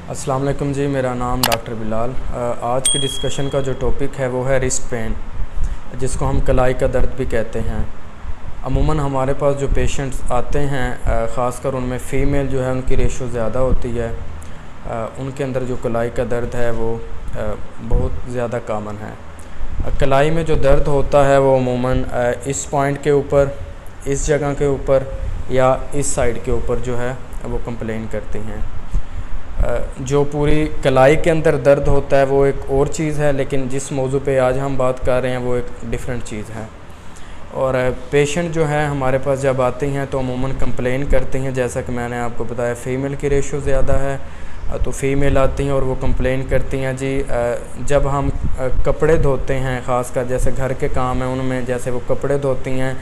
अस्सलाम वालेकुम जी, मेरा नाम डॉक्टर बिलाल। आज की डिस्कशन का जो टॉपिक है वो है रिस्ट पेन, जिसको हम कलाई का दर्द भी कहते हैं। अमूमन हमारे पास जो पेशेंट्स आते हैं, ख़ासकर उनमें फ़ीमेल जो है उनकी रेशो ज़्यादा होती है। उनके अंदर जो कलाई का दर्द है वो बहुत ज़्यादा कॉमन है। कलाई में जो दर्द होता है वो अमूमन इस पॉइंट के ऊपर, इस जगह के ऊपर या इस साइड के ऊपर जो है वो कंप्लेन करती हैं। जो पूरी कलाई के अंदर दर्द होता है वो एक और चीज़ है, लेकिन जिस मौजू पे आज हम बात कर रहे हैं वो एक डिफरेंट चीज़ है। और पेशेंट जो है हमारे पास जब आती हैं तो अमूमन कंप्लेन करती हैं, जैसा कि मैंने आपको बताया फ़ीमेल की रेशो ज़्यादा है, तो फ़ीमेल आती हैं और वो कंप्लेन करती हैं जी जब हम कपड़े धोते हैं, ख़ासकर जैसे घर के काम हैं उनमें जैसे वो कपड़े धोती हैं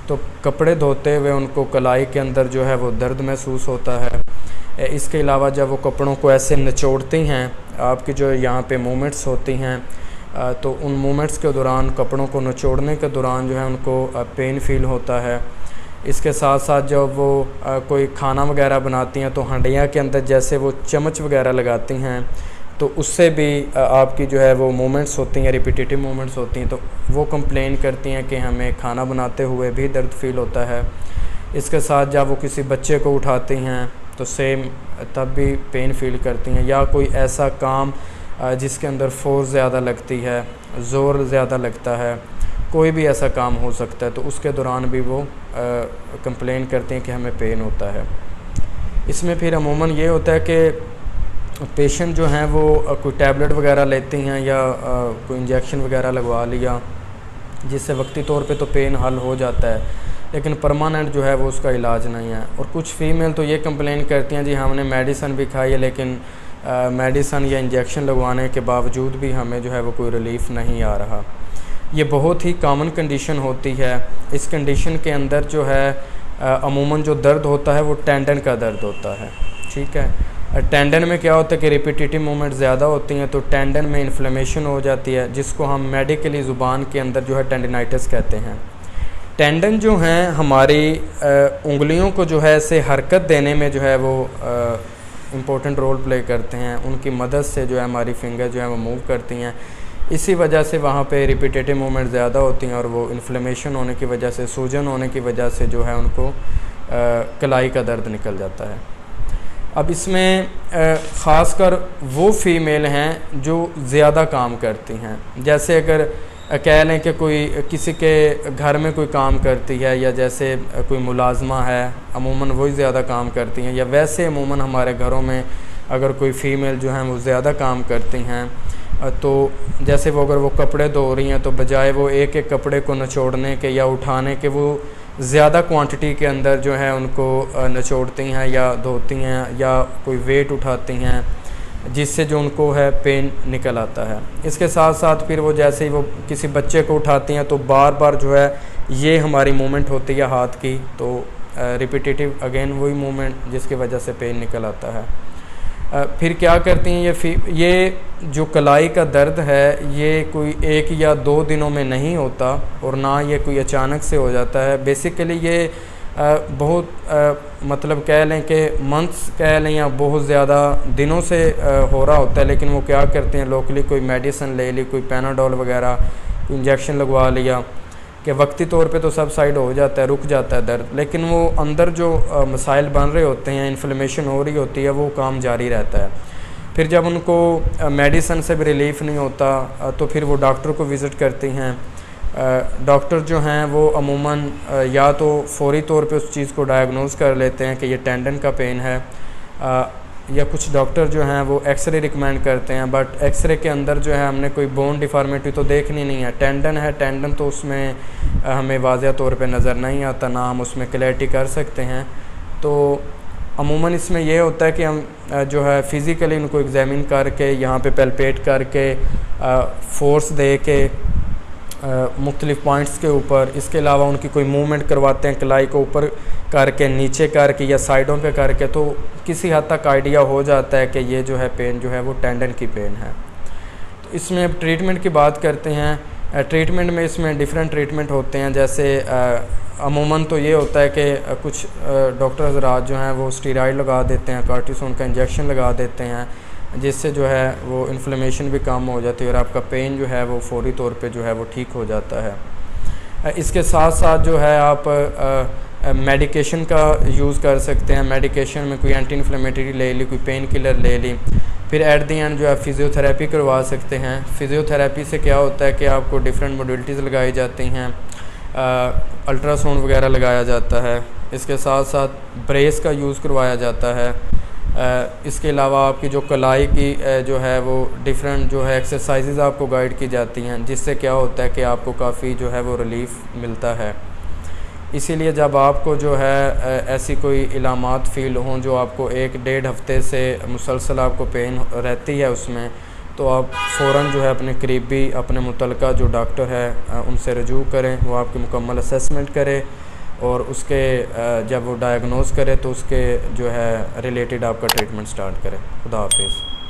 तो कपड़े धोते हुए उनको कलाई के अंदर जो है वो दर्द महसूस होता है। इसके अलावा जब वो कपड़ों को ऐसे निचोड़ती हैं, आपकी जो यहाँ पे मूवमेंट्स होती हैं तो उन मूवमेंट्स के दौरान, कपड़ों को निचोड़ने के दौरान जो है उनको पेन फ़ील होता है। इसके साथ साथ जब वो कोई खाना वगैरह बनाती हैं तो हंडिया के अंदर जैसे वो चम्मच वगैरह लगाती हैं तो उससे भी आपकी जो है वो मूवमेंट्स होती हैं, रिपीटेटिव मूवमेंट्स होती हैं, तो वो कंप्लेन करती हैं कि हमें खाना बनाते हुए भी दर्द फ़ील होता है। इसके साथ जब वो किसी बच्चे को उठाती हैं तो सेम तब भी पेन फ़ील करती हैं, या कोई ऐसा काम जिसके अंदर फोर्स ज़्यादा लगती है, ज़ोर ज़्यादा लगता है, कोई भी ऐसा काम हो सकता है, तो उसके दौरान भी वो कंप्लेन करती हैं कि हमें पेन होता है। इसमें फिर अमूमन ये होता है कि पेशेंट जो हैं वो कोई टैबलेट वगैरह लेती हैं या कोई इंजेक्शन वगैरह लगवा लिया, जिससे वक्ती तौर पे तो पेन हल हो जाता है, लेकिन परमानेंट जो है वो उसका इलाज नहीं है। और कुछ फ़ीमेल तो ये कंप्लेन करती हैं जी हमने मेडिसन भी खाई है, लेकिन मेडिसन या इंजेक्शन लगवाने के बावजूद भी हमें जो है वो कोई रिलीफ़ नहीं आ रहा। ये बहुत ही कॉमन कंडीशन होती है। इस कंडीशन के अंदर जो है अमूमन जो दर्द होता है वो टेंडन का दर्द होता है, ठीक है। टेंडन में क्या होता है कि रिपीटेटिव मूवमेंट ज़्यादा होती हैं तो टेंडन में इन्फ्लेमेशन हो जाती है, जिसको हम मेडिकली ज़ुबान के अंदर जो है टेंडिनाइटिस कहते हैं। टेंडन जो हैं हमारी उंगलियों को जो है से हरकत देने में जो है वो इम्पोर्टेंट रोल प्ले करते हैं। उनकी मदद से जो है हमारी फिंगर जो है वो मूव करती हैं। इसी वजह से वहाँ पे रिपीटेटिव मूवमेंट ज़्यादा होती हैं और वो इन्फ्लेमेशन होने की वजह से, सूजन होने की वजह से जो है उनको कलाई का दर्द निकल जाता है। अब इसमें ख़ासकर वो फ़ीमेल हैं जो ज़्यादा काम करती हैं, जैसे अगर कह लें कि कोई किसी के घर में कोई काम करती है, या जैसे कोई मुलाजमा है अमूमन वही ज़्यादा काम करती हैं, या वैसे अमूमन हमारे घरों में अगर कोई फ़ीमेल जो हैं वो ज़्यादा काम करती हैं, तो जैसे वो अगर वो कपड़े धो रही हैं तो बजाय वो एक एक कपड़े को निचोड़ने के या उठाने के, वो ज़्यादा क्वांटिटी के अंदर जो है उनको निचोड़ती हैं या धोती हैं या कोई वेट उठाती हैं, जिससे जो उनको है पेन निकल आता है। इसके साथ साथ फिर वो जैसे ही वो किसी बच्चे को उठाती हैं तो बार बार जो है ये हमारी मूवमेंट होती है हाथ की, तो रिपीटेटिव अगेन वही मूवमेंट जिसकी वजह से पेन निकल आता है। फिर क्या करती हैं ये जो कलाई का दर्द है ये कोई 1 या 2 दिनों में नहीं होता और ना ये कोई अचानक से हो जाता है। बेसिकली ये बहुत मतलब कह लें कि मंथ्स कह लें या बहुत ज़्यादा दिनों से हो रहा होता है, लेकिन वो क्या करते हैं लोकली कोई मेडिसिन ले ली, कोई पैनाडोल वगैरह, कोई इंजेक्शन लगवा लिया कि वक्ती तौर पे तो सब साइड हो जाता है, रुक जाता है दर्द, लेकिन वो अंदर जो मसाइल बन रहे होते हैं, इन्फ्लेमेशन हो रही होती है, वो काम जारी रहता है। फिर जब उनको मेडिसिन से भी रिलीफ़ नहीं होता तो फिर वो डॉक्टर को विज़िट करती हैं। डॉक्टर जो हैं वो अमूमन या तो फौरी तौर पे उस चीज़ को डायग्नोज़ कर लेते हैं कि ये टेंडन का पेन है, या कुछ डॉक्टर जो हैं वो एक्सरे रिकमेंड करते हैं, बट एक्सरे के अंदर जो है हमने कोई बोन डिफॉर्मिटी तो देखनी नहीं है। टेंडन है, टेंडन तो उसमें हमें वाज़ह तौर पे नज़र नहीं आता, ना हम उसमें क्लैरिटी कर सकते हैं। तो अमूमन इसमें यह होता है कि हम जो है फ़िज़िकली उनको एग्ज़ामिन करके, यहाँ पे पैल्पेट करके, फोर्स दे के मुख्तलिफ़ पॉइंट्स के ऊपर, इसके अलावा उनकी कोई मूवमेंट करवाते हैं कलाई को ऊपर करके, नीचे करके या साइडों पे करके, तो किसी हद तक आइडिया हो जाता है कि ये जो है पेन जो है वो टेंडन की पेन है। तो इसमें अब ट्रीटमेंट की बात करते हैं। ट्रीटमेंट में इसमें डिफरेंट ट्रीटमेंट होते हैं, जैसे अमूमन तो ये होता है कि कुछ डॉक्टर हज़रात जो हैं वो स्टीरॉइड लगा देते हैं, कॉर्टिसोन का इंजेक्शन लगा देते हैं, जिससे जो है वो इन्फ्लेमेशन भी कम हो जाती है और आपका पेन जो है वो फौरी तौर पे जो है वो ठीक हो जाता है। इसके साथ साथ जो है आप मेडिकेशन का यूज़ कर सकते हैं। मेडिकेशन में कोई एंटी इन्फ्लेमेटरी ले ली, कोई पेन किलर ले ली, फिर एट दी एंड जो है फ़िज़ियोथेरेपी करवा सकते हैं। फ़िज़ियोथेरेपी से क्या होता है कि आपको डिफरेंट मॉडलिटीज़ लगाई जाती हैं, अल्ट्रासाउंड वगैरह लगाया जाता है। इसके साथ साथ ब्रेस का यूज़ करवाया जाता है। इसके अलावा आपकी जो कलाई की जो है वो डिफरेंट जो है एक्सरसाइजेज़ आपको गाइड की जाती हैं, जिससे क्या होता है कि आपको काफ़ी जो है वो रिलीफ़ मिलता है। इसीलिए जब आपको जो है ऐसी कोई इलामात फ़ील हों जो आपको 1-1.5 हफ़्ते से मुसलसल आपको पेन रहती है उसमें, तो आप फ़ौरन जो है अपने करीबी अपने मुतल्लिका जो डॉक्टर है उनसे रजू करें, वो आपकी मुकम्मल असेसमेंट करे और उसके जब वो डायग्नोज़ करे तो उसके जो है रिलेटेड आपका ट्रीटमेंट स्टार्ट करें। खुदा हाफिज़।